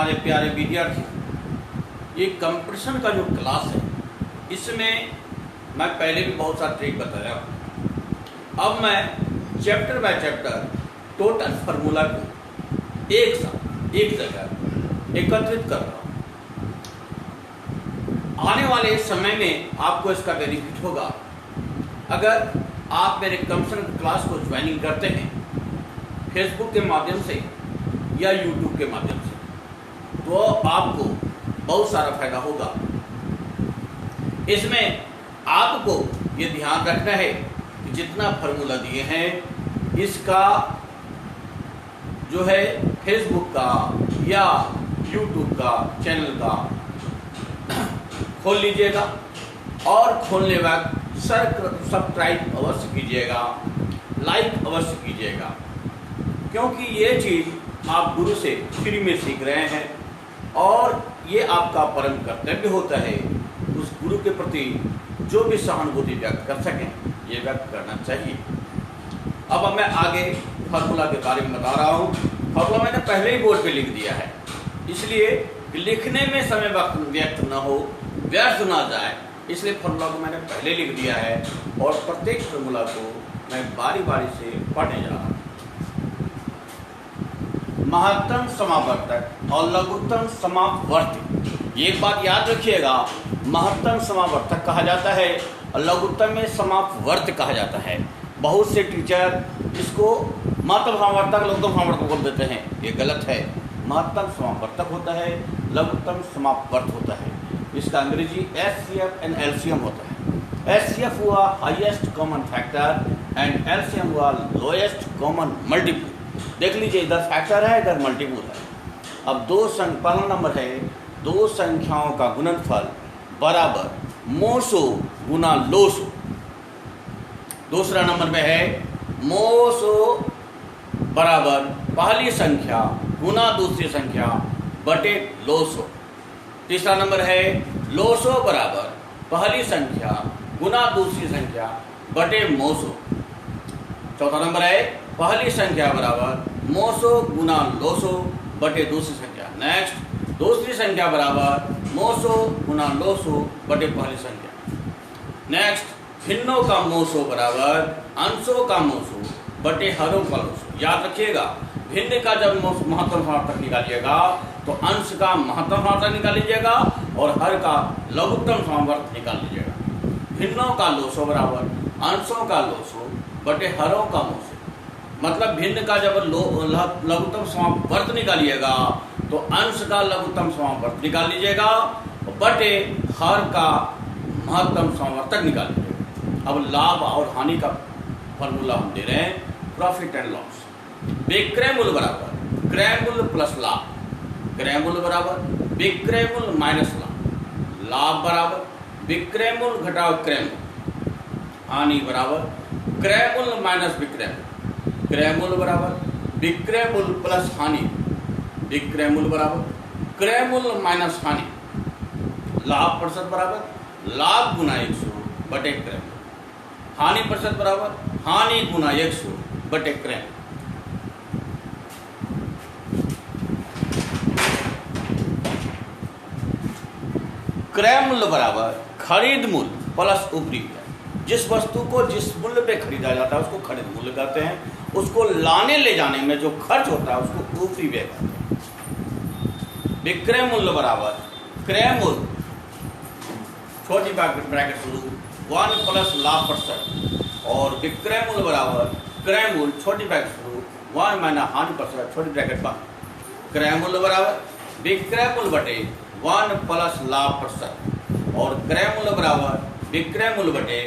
हमारे प्यारे विद्यार्थी, ये कंपटीशन का जो क्लास है इसमें मैं पहले भी बहुत सारा ट्रिक बताया हूँ। अब मैं chapter by chapter total formula को एक साथ एक जगह एकत्रित कर रहा हूँ। आने वाले समय में आपको इसका बेनिफिट होगा अगर आप मेरे कंपटीशन क्लास को ज्वाइनिंग करते हैं फेसबुक के माध्यम से या यूट्यूब के माध्यम से, तो आपको बहुत सारा फायदा होगा। इसमें आपको ये ध्यान रखना है कि जितना फार्मूला दिए हैं इसका जो है फेसबुक का या यूट्यूब का चैनल का खोल लीजिएगा और खोलने बाद सब्सक्राइब अवश्य कीजिएगा, लाइक अवश्य कीजिएगा, क्योंकि ये चीज़ आप गुरु से फ्री में सीख रहे हैं और ये आपका परम कर्तव्य होता है। उस गुरु के प्रति जो भी सहानुभूति व्यक्त कर सकें ये व्यक्त करना चाहिए। अब मैं आगे फार्मूला के बारे में बता रहा हूँ। फार्मूला मैंने पहले ही बोर्ड पे लिख दिया है, इसलिए लिखने में समय व्यक्त न हो, व्यर्थ ना जाए, इसलिए फार्मूला को मैंने पहले लिख दिया है और प्रत्येक फार्मूला को मैं बारी बारी से पढ़ने जा रहा हूँ। महत्तम समावर्तक और लघुत्तम समावर्ती, एक बात याद रखिएगा, महत्तम समावर्तक कहा जाता है और लघुत्तम में समावर्त कहा जाता है। बहुत से टीचर इसको महत्तम समावर्तक लघुत्तम समावर्तक बोल देते हैं, ये गलत है। महत्तम समावर्तक होता है, लघुत्तम समावर्त होता है। इसका अंग्रेजी HCF एंड LCM होता है। HCF हुआ highest common factor and LCM हुआ लोएस्ट कॉमन मल्टीपल। देख लीजिए, इधर फैक्टर है, इधर मल्टीपल है। अब पहला नंबर है दो संख्याओं का गुणनफल बराबर मोसो गुना लोसो। दूसरा नंबर में है मोसो बराबर पहली संख्या गुना दूसरी संख्या बटे लोसो। तीसरा नंबर है लोसो बराबर पहली संख्या गुना दूसरी संख्या बटे मोसो। चौथा नंबर है पहली संख्या बराबर मोसो गुना लोसो बटे दूसरी संख्या। नेक्स्ट, दूसरी संख्या बराबर मोसो गुना लोसो बटे पहली संख्या। नेक्स्ट, भिन्नों का मोसो बराबर अंशों का मोसो बटे हरों का लोसो। याद रखिएगा, भिन्न का जब महत्तम समावर्तक निकालिएगा तो अंश का महत्तम समावर्तक निकाल लीजिएगा और हर का लघुत्तम समावर्तक निकाल लीजिएगा। भिन्नों का लोसो बराबर अंशों का लोसो बटे हरों का मोसो। मतलब भिन्न का जब लघुत्तम समावर्त निकालिएगा तो अंश का लघुत्तम समावर्त निकाल लीजिएगा बटे हर का महत्तम समावर्तक निकाल लीजिएगा। अब लाभ और हानि का फॉर्मूला हम दे रहे हैं, प्रॉफिट एंड लॉस। विक्रय मूल्य बराबर क्रय मूल्य प्लस लाभ। क्रय मूल्य बराबर विक्रय मूल्य माइनस लाभ। लाभ बराबर विक्रय मूल्य घटाओ क्रय मूल्य। हानि बराबर क्रय मूल्य माइनस विक्रय मूल्य। क्रय मूल्य बराबर विक्रय मूल्य प्लस हानि। विक्रय मूल्य बराबर क्रय मूल्य माइनस हानि। लाभ प्रतिशत बराबर लाभ गुना 100 बटे क्रय। हानि प्रतिशत बराबर हानि गुना 100 बटे क्रय। क्रय मूल्य बराबर खरीद मूल्य प्लस उपरी व्यय। जिस वस्तु को जिस मूल्य पे खरीदा जाता है उसको खरीद मूल्य कहते हैं, उसको लाने ले जाने में जो खर्च होता है उसको उपरी व्यय कहते हैं। विक्रय मूल्य बराबर क्रय मूल्य छोटी ब्रैकेट शुरू 1 प्लस लाभ प्रतिशत और विक्रय मूल्य बराबर क्रय मूल्य छोटी ब्रैकेट शुरू 1 माइनस हानि प्रतिशत छोटी ब्रैकेट बंद। क्रय मूल्य बराबर विक्रय मूल्य बटे 1 प्लस लाभ प्रतिशत और क्रय मूल्य बराबर विक्रय मूल्य बटे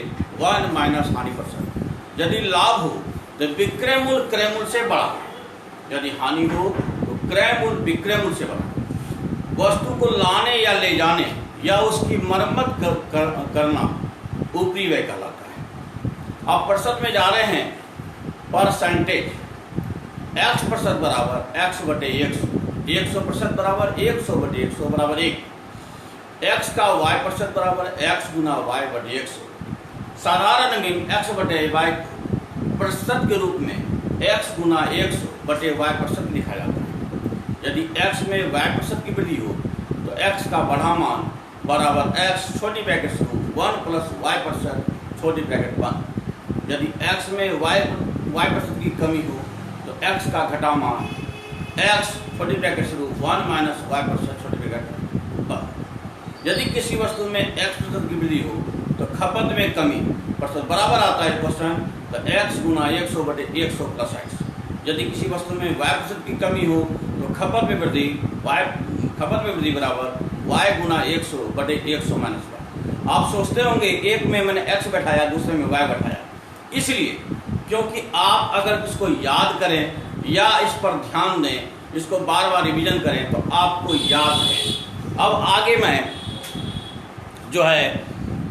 1 माइनस हानि प्रतिशत। यदि लाभ हो तो विक्रय मूल्य क्रय मूल्य से बड़ा, यदि हानि हो तो क्रय मूल्य विक्रय मूल्य से बड़ा। वस्तु को लाने या ले जाने या उसकी मरम्मत करना ऊपरी व्यय कहलाता है। आप प्रतिशत में जा रहे हैं, परसेंटेज x प्रतिशत बराबर x बटे 100 बराबर 100 बटे 100 बराबर 1। x का y प्रतिशत बराबर x गुना y बटे 100। साधारण अंगिम x बटे y प्रतिशत के रूप में x गुना 100 बटे y प्रतिशत लिखा जाता है। यदि x में y% की वृद्धि हो तो x का बढ़ा मान बराबर x छोटी ब्रैकेट शुरू 1 प्लस y% छोटी ब्रैकेट 1। यदि x में y% की कमी हो तो x का घटा मान x छोटी ब्रैकेट शुरू 1 माइनस y% छोटी ब्रैकेट 1। यदि किसी वस्तु में x% की वृद्धि हो तो खपत में कमी प्रतिशत बराबर आता है क्वेश्चन, तो x गुना 100 बटे 100 प्लस x। यदि किसी वस्तु में y% की कमी हो तो खपत में वृद्धि बराबर y गुना 100 बटे 100 माइनस y। आप सोचते होंगे एक में मैंने x बैठाया, दूसरे में y बैठाया, इसलिए क्योंकि आप अगर इसको याद करें या इस पर ध्यान दें, इसको बार बार रिवीजन करें तो आपको याद है। अब आगे मैं जो है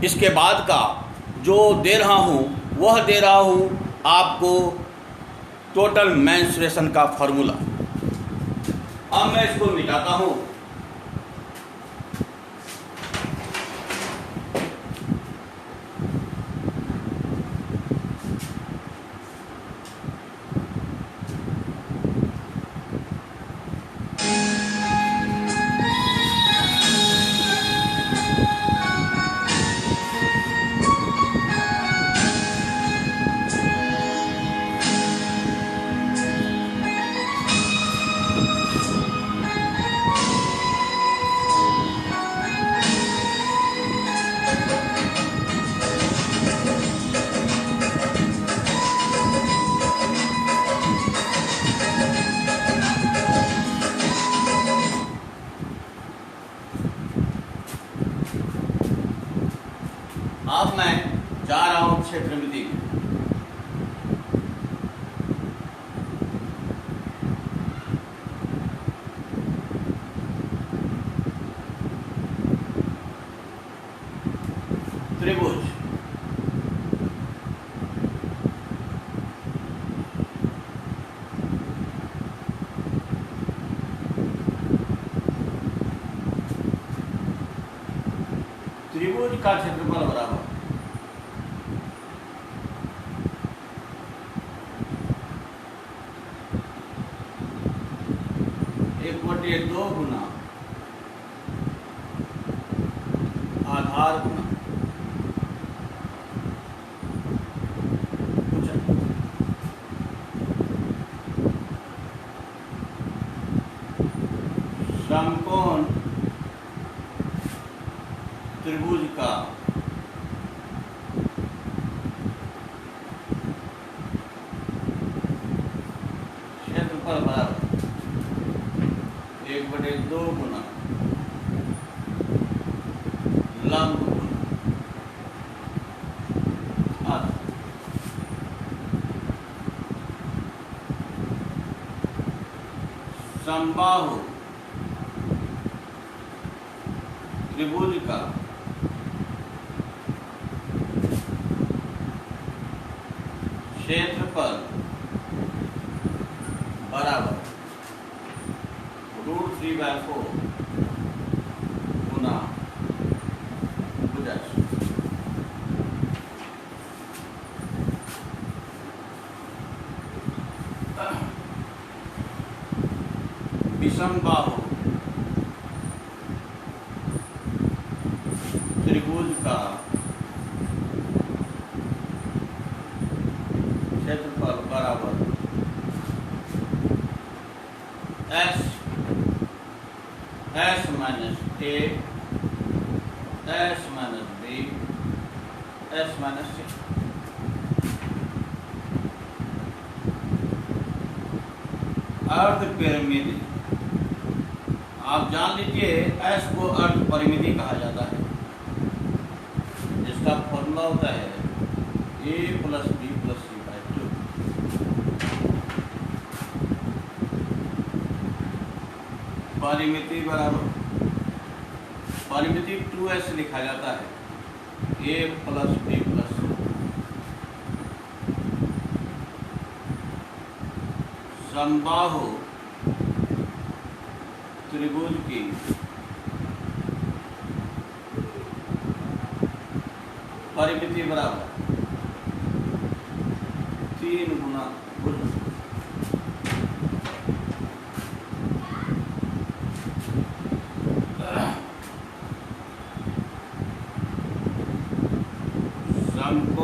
इसके बाद का जो दे रहा हूँ वह दे रहा हूँ आपको टोटल मेंस्ट्रुएशन का फॉर्मूला। अब मैं इसको मिटाता हूँ। अब मैं जा रहा हूं क्षेत्रमिति में। त्रिभुज का क्षेत्रफल बराबर 1/2 गुना आधार गुना समकोण त्रिभुज का क्षेत्रफल बराबर 1/2 गुना लंब गुना समबाहु त्रिभुज का क्षेत्रफल बराबर √3/4 गुना भुजा विषमबाहु त्रिभुज का क्षेत्रफल बराबर S minus A S minus B S minus C। अर्ध परिमिति आप जान लीजिए S को अर्ध परिमिति कहा जाता है, जिसका फॉर्मूला होता है A plus B plus C by 2। परिमिति बराबर परिमिति 2S लिखा जाता है A plus B plus C। समबाहु त्रिभुज की परिमिति बराबर 3 गुना भुज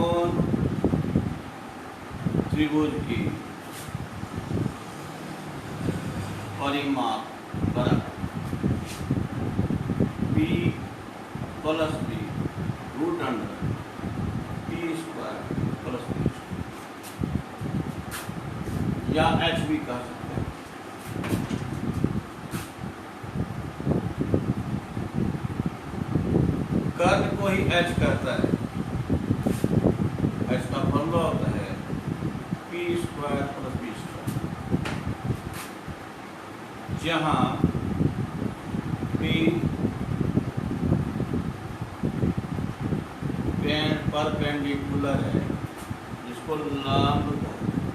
समकोण त्रिभुज की परिमाप बराबर P plus B root under P square plus B या H भी कह सकते हैं। कर्ण को ही H कहता है। H का फॉर्मूला होता है P square plus B square, जहां P परपेंडिकुलर है, जिसको लंब कहते हैं,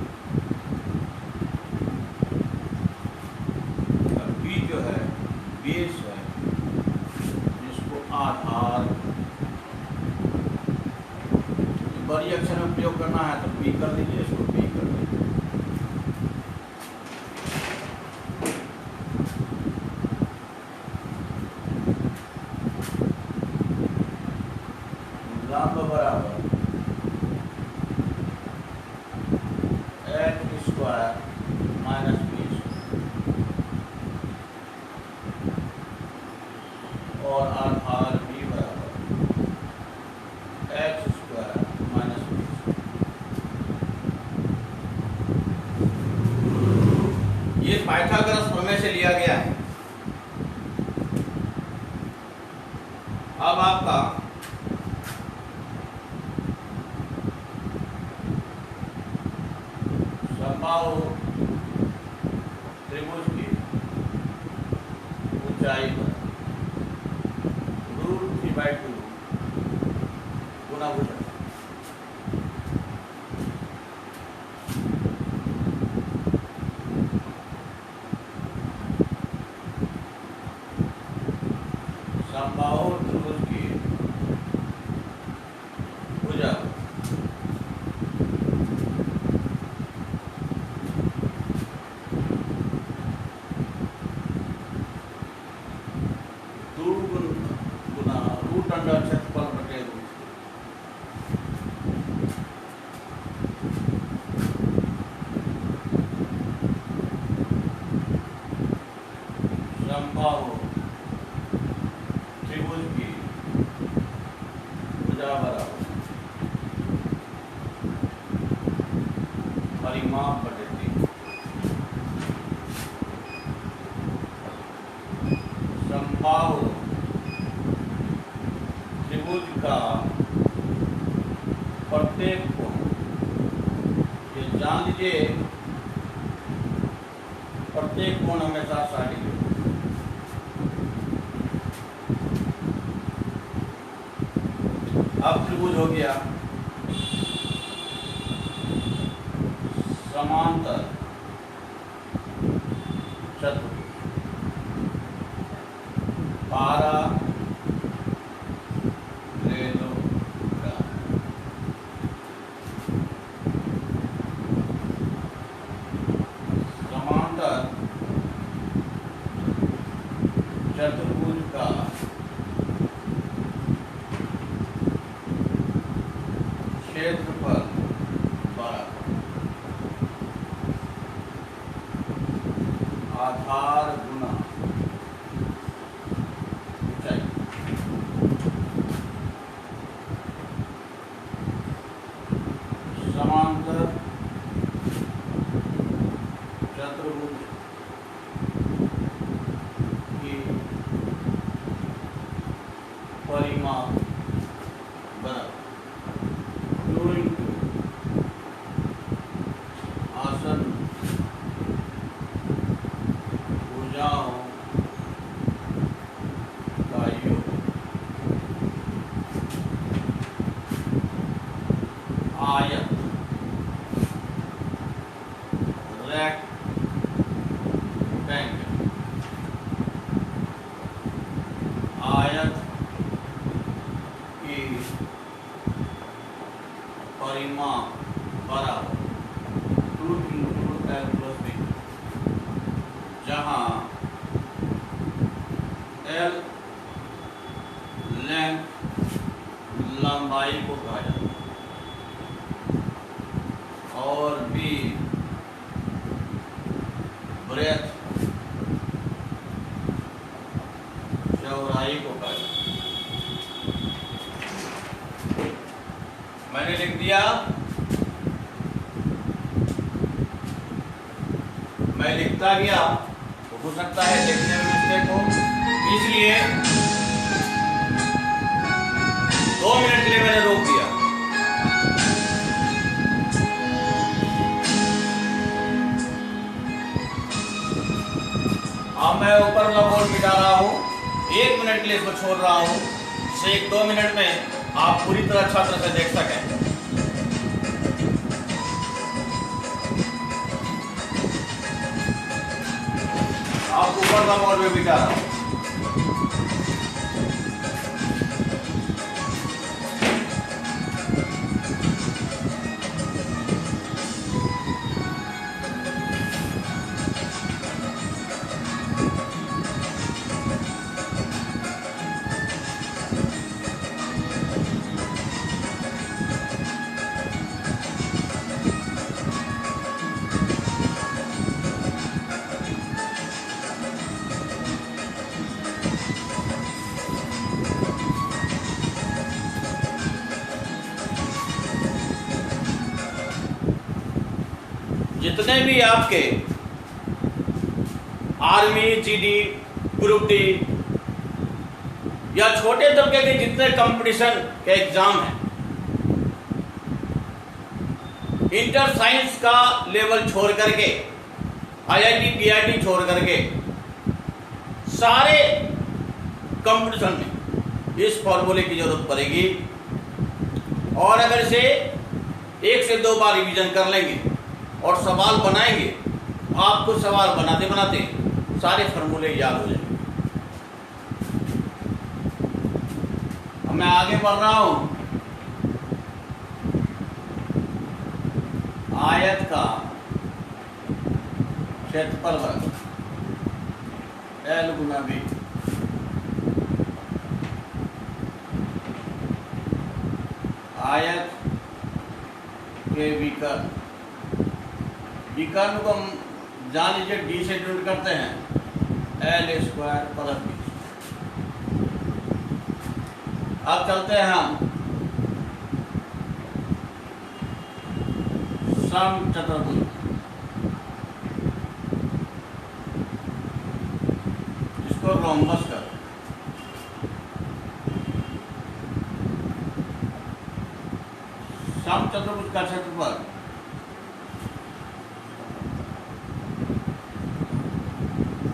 और B जो है बेस है, जिसको आधार। बड़ी अक्षर में प्रयोग करना है तो P कर लीजिए, इसको P कर लीजिए। लंब बराबर H स्क्वायर माइनस B और आधार B बराबर H स्क्वायर माइनस B। ये पाइथागोरस प्रमेय से लिया गया है। अब आपका समबाहु त्रिभुज की ऊंचाई पर √3/2 गुना भुजन। समबाहु त्रिभुज की भुजा गुना रूट अंडर क्षेत्रफल बटे रूट। समबाहु त्रिभुज की भुजा बराबर परिमाप बटे 3। समबाहु त्रिभुज का प्रत्येक कोण, ये जान लीजिए, प्रत्येक कोण हमेशा 60 डिग्री। अब त्रिभुज हो गया समांतर चतुर्भुज, पारा समांतर चतुर्भुज का क्षेत्रफल बराबर आधार गुना ऊंचाई। समांतर चतुर्भुज की परिमाप बराबर 2 इंटू आसन भुजाओं का योग आयत रेक्टेंगल आयत की परिमाप बराबर 2 इंटू L प्लस B, जहाँ L लेंथ लंबाई को कहा जाता है मैंने लिख दिया, मैं लिखता गया तो हो सकता है लिखने में मिस्टेक हो, इसलिए 2 मिनट के लिए मैंने रोक दिया। अब मैं ऊपर वाला बोर्ड मिटा रहा हूं, 1 मिनट के लिए इसको छोड़ रहा हूं, से 1-2 मिनट में आप पूरी तरह अच्छा तरह से देख सकें। आप ऊपर का बोर्ड में मिटा रहा हूं। जितने भी आपके आर्मी, जीडी, ग्रुप डी या छोटे तबके के जितने कंपटीशन के एग्जाम हैं, इंटर साइंस का लेवल छोड़ करके, आईआईटी, पीआईटी छोड़ करके सारे कंपटीशन में इस फॉर्मूले की जरूरत पड़ेगी। और अगर इसे 1 से 2 बार रिवीजन कर लेंगे और सवाल बनाएंगे, आपको सवाल बनाते बनाते सारे फॉर्मूले याद हो जाएंगे। अब मैं आगे बढ़ रहा हूं। आयत का क्षेत्रफल वर्ग L गुना B। आयत के विकर्ण, विकर्ण को हम जान लीजिए डी से डिनोट करते हैं, L² + B। अब चलते हैं हम समचतुर्भुज। इसको रोम्बस कर, समचतुर्भुज का क्षेत्रफल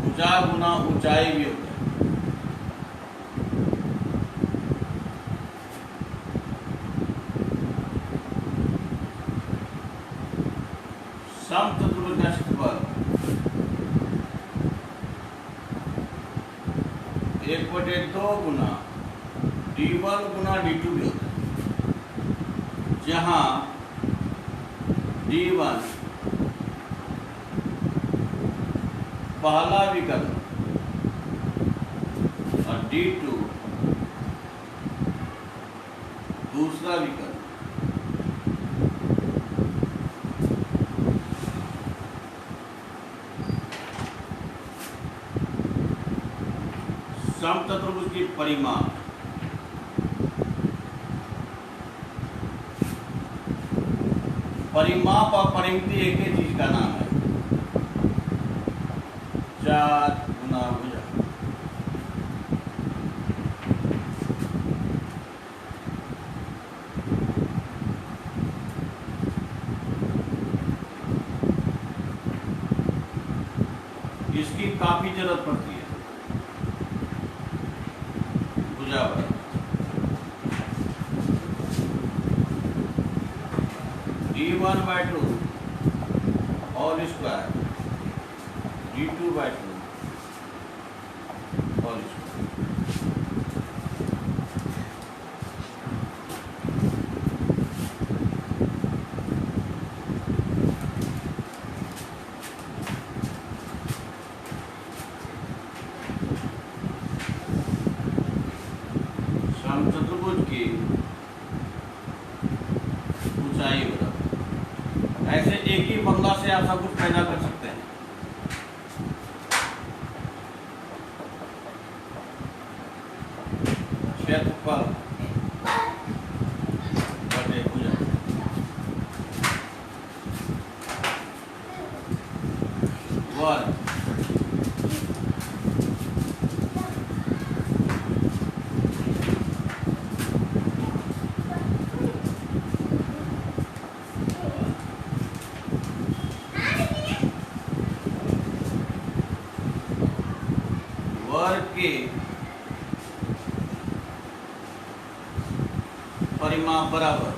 भुजा गुना ऊंचाई भी होता है। समचतुर्भुज का क्षेत्रफल 1/2 गुना d1 गुना d2 भी होता है, जहां d1 पहला विकर्ण और d2 दूसरा विकर्ण। समचतुर्भुज की परिमाप परिमाप और परिमिति एक ही चीज का नाम है। 4 गुना भुजा। इसकी काफी जरूरत पड़ती है। भुजा पर d1/2 whole square d2/2 whole square. समचतुर्भुज की ऊंचाई बराबर। ऐसे एक ही फॉर्मूला से आप सब कुछ पैदा कर सकते हैं। क्षेत्रफल बटे भुजा। वर्ग वर्ग के परिमाप बराबर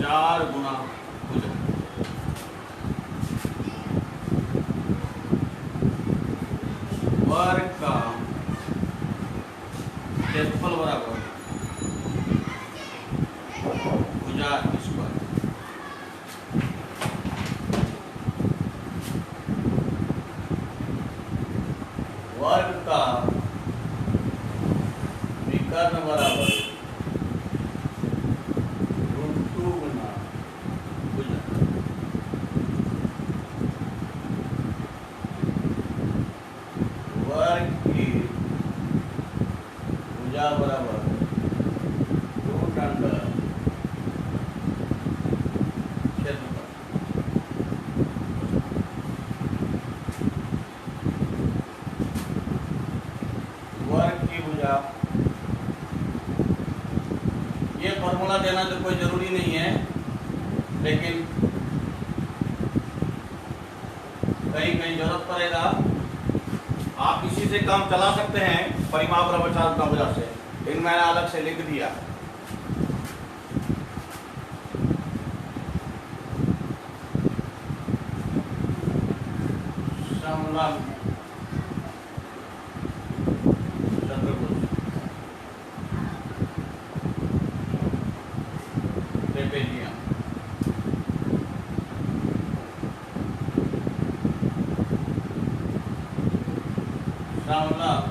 4 गुना भुजा। वर्ग का क्षेत्रफल बराबर भुजा स्क्वायर। वर्ग का विकर्ण बराबर √2 गुना भुजा। वर्ग की भुजा बराबर √अंडर क्षेत्रफल। वर्ग की भुजा, ये फॉर्मूला देना तो कोई जरूरी नहीं है, लेकिन कहीं कहीं जरूरत पड़ेगा। आप इसी से काम चला सकते हैं, परिमाप बराबर 4 गुना भुजा से, लेकिन मैंने अलग से लिख दिया। समलंब चतुर्भुज ट्रेपेजियम। समलंब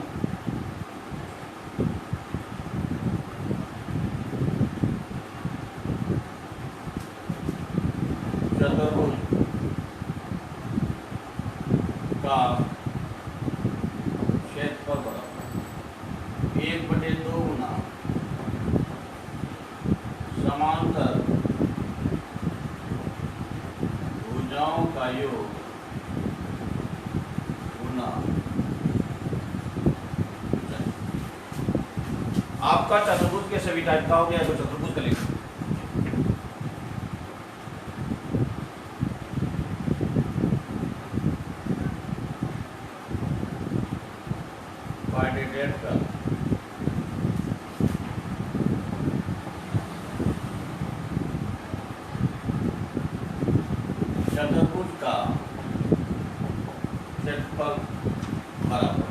चतुर्भुज का क्षेत्रफल बराबर 1/2 गुना समांतर भुजाओं का योग गुना ऊंचाई। आपका चतुर्भुज के सभी टाइप का हो गया, तो चतुर्भुज का लिखो। क्वाड्रिलेटरल का चतुर्भुज का क्षेत्रफल बराबर,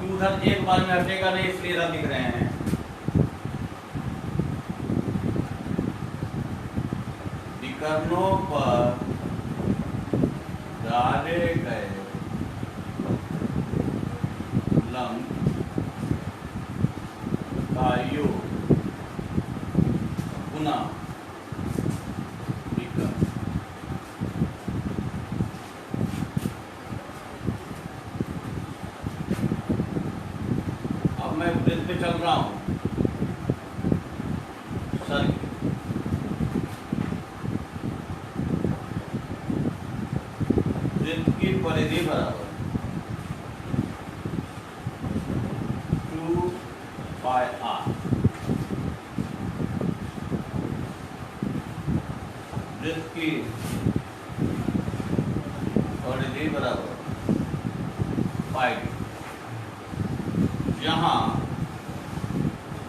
उधर एक बार में हटेगा नहीं, इसलिए इधर लिख रहे हैं। विकर्णों पर डाले गए लंब का योग गुना विकर्ण। अब मैं वृत्त पे चल रहा हूं, सर्किल। वृत्त की परिधि बराबर 2πr। वृत्त की परिधि बराबर पाई। जहां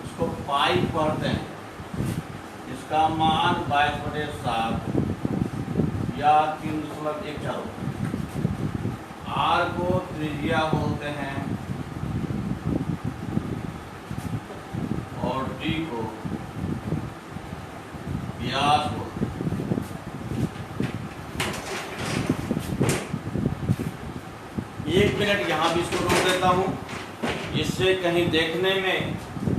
इसको पाई पढ़ते हैं, इसका मान 22/7 या 3.14। आर को त्रिज्या बोलते हैं और डी को व्यास बोलते हैं। एक मिनट यहाँ भी इसको रोक देता हूँ, इससे कहीं देखने में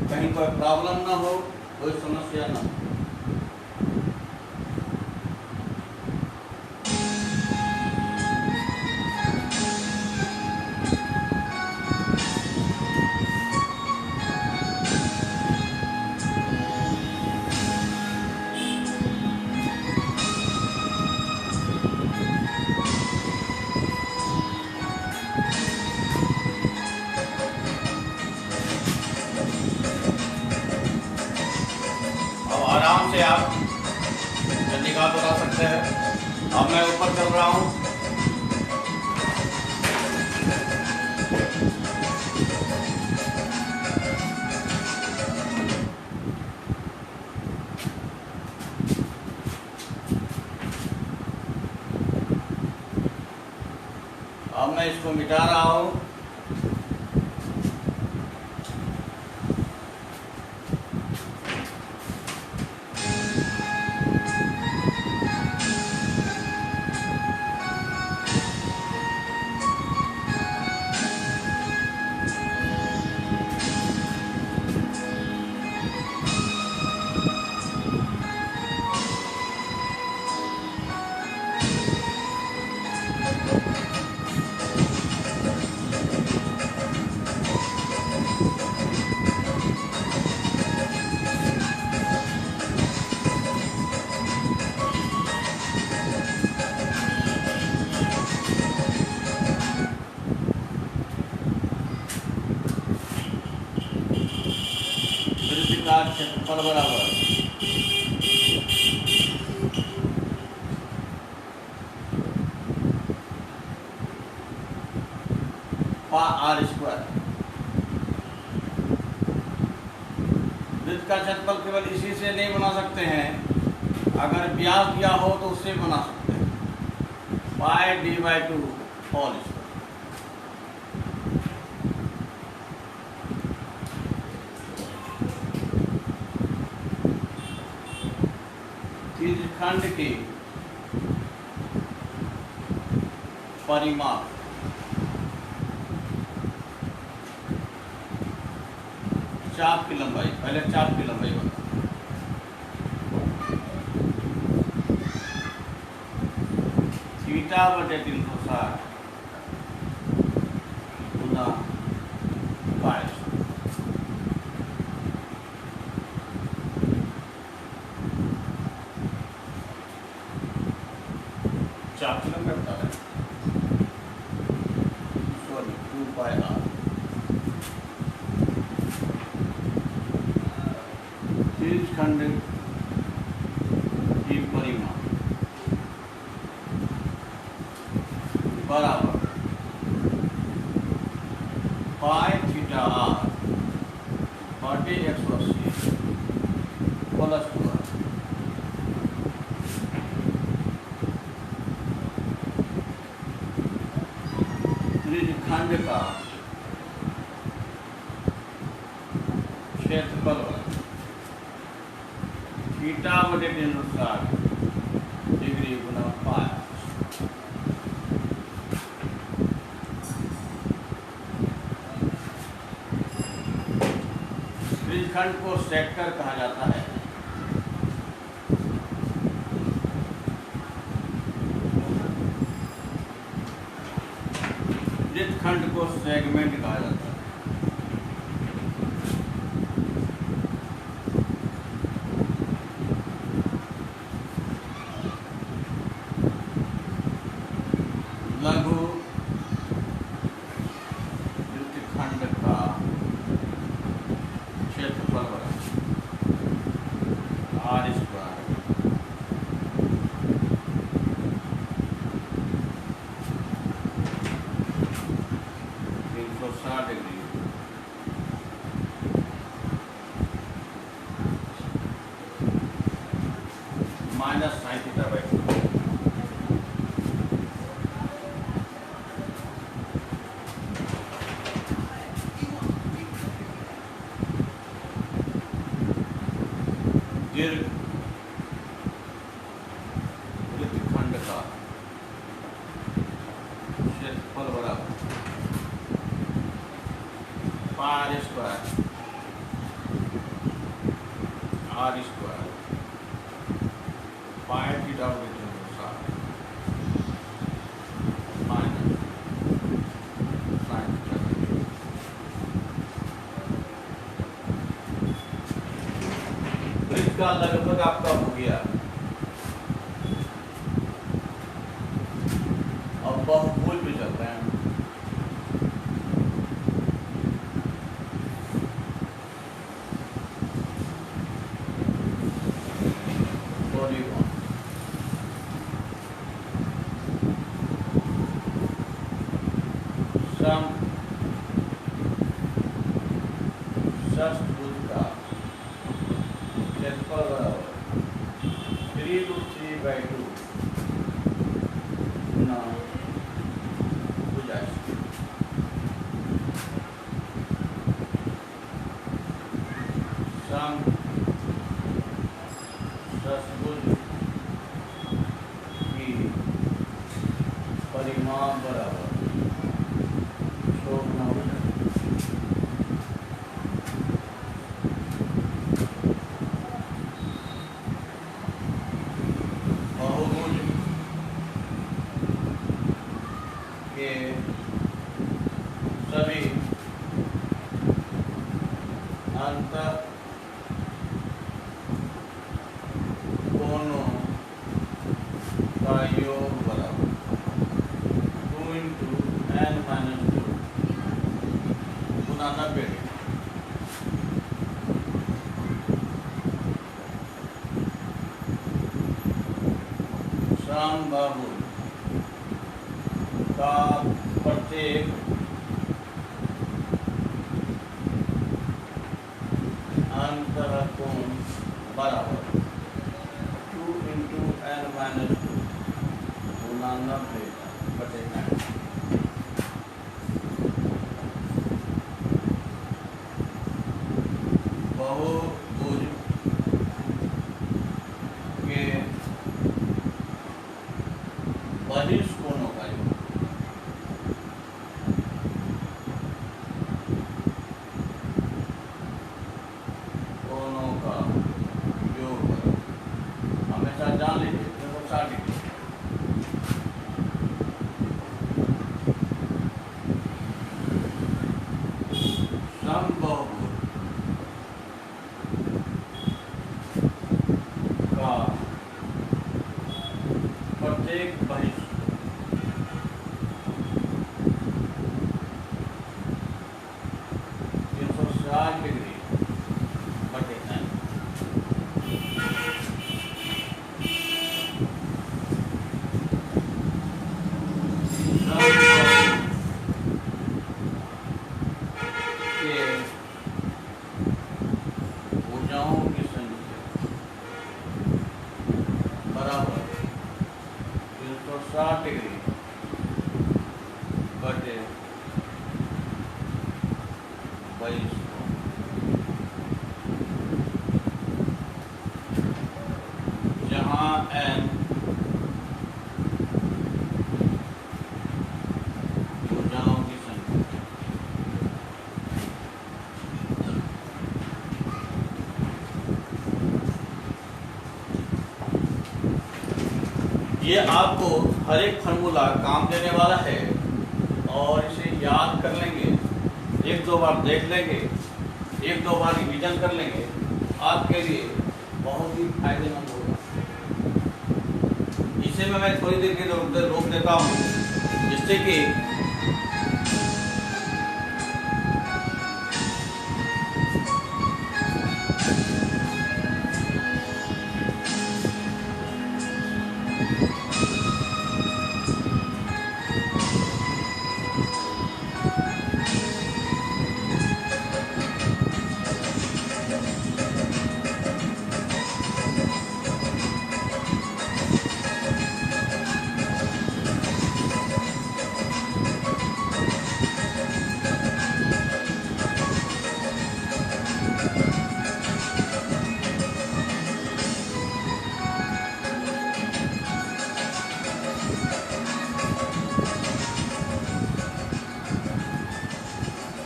कहीं कोई प्रॉब्लम ना हो, कोई समस्या ना हो। से आप निगाह बना सकते हैं। अब मैं ऊपर चल रहा हूँ। अब मैं इसको मिटा रहा हूँ। क्षेत्रफल बराबर r स्क्वायर। वृत्त का क्षेत्रफल केवल इसी से नहीं बना सकते हैं, अगर व्यास दिया हो तो उससे बना सकते हैं। पाई d/2 होल स्क्वायर। खंड के परिमाप चाप की लंबाई, पहले चाप की लंबाई बता। थीटा बटे 360 गुना पाई। चाप की लंबाई बता रहे हैं, सॉरी 2πr। खंड की परिमाप बराबर पाई थीटा r बटे 180 प्लस 2r। खंड का क्षेत्रफल थीटा बटे 360 डिग्री गुना पाई। त्रिखंड को सेक्टर कहा जाता है। वृत्तखंड को सेगमेंट कहा जाता है। लघु वृत्तखंड का क्षेत्रफल r square degree minus sine theta by 2। दीर्घ वृत्तखंड का क्षेत्रफल बराबर pi square r square pi theta बटे 360 माइनस साइन थीटा। वृत्त का लगभग आपका हो गया। अब बहुभुज पे चल रहे हैं। स्क्वायर बराबर 3√3/2 गुना भुजा सम षष्भुज की परिमाण बराबर 100 गुना भुजा। बहुभुज के सभी अंत कोणों का योग बराबर 2 × n-2 गुना 90 डिग्री। समबाहुज का प्रत्येक अंतःकोण बराबर 2 × n-2 गुना 90/9। बहुभुज के बहिष्ठ कोणों का योग कोणों का योग हमेशा जान लीजिए 360 डिग्री। समबाहुज का प्रत्येक बहिष्ठ 360 डिग्री बटे n। के भुजाओं की संख्या बराबर 360 डिग्री बटे 22। जहाँ n भुजाओं की संख्या ये आपको हर एक फार्मूला काम देने वाला है और इसे याद कर लेंगे, एक दो बार देख लेंगे, एक दो बार रिवीजन कर लेंगे, आपके लिए बहुत ही फायदेमंद होगा। इसे मैं थोड़ी देर के लिए रोक देता हूँ जिससे कि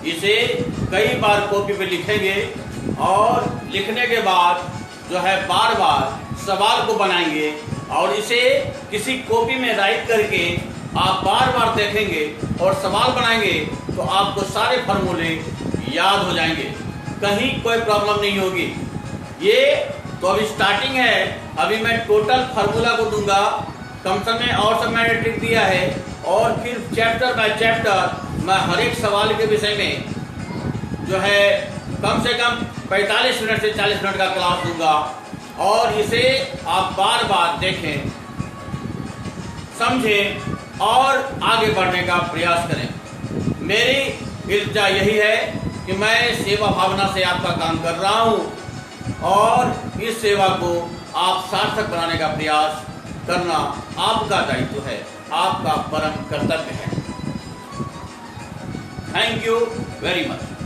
इसे कई बार कॉपी पे लिखेंगे और लिखने के बाद जो है बार बार सवाल को बनाएंगे और इसे किसी कॉपी में राइट करके आप बार बार देखेंगे और सवाल बनाएंगे तो आपको सारे फार्मूले याद हो जाएंगे, कहीं कोई प्रॉब्लम नहीं होगी। ये तो अभी स्टार्टिंग है, अभी मैं टोटल फार्मूला को दूंगा, कम समय और सब मैंने ट्रिक दिया है और फिर चैप्टर बाय चैप्टर मैं हर एक सवाल के विषय में जो है कम से कम 45 मिनट से 40 मिनट का क्लास दूंगा और इसे आप बार बार देखें, समझें और आगे बढ़ने का प्रयास करें। मेरी इल्जा यही है कि मैं सेवा भावना से आपका काम कर रहा हूँ और इस सेवा को आप सार्थक बनाने का प्रयास करना आपका दायित्व है, आपका परम कर्तव्य है। Thank you very much.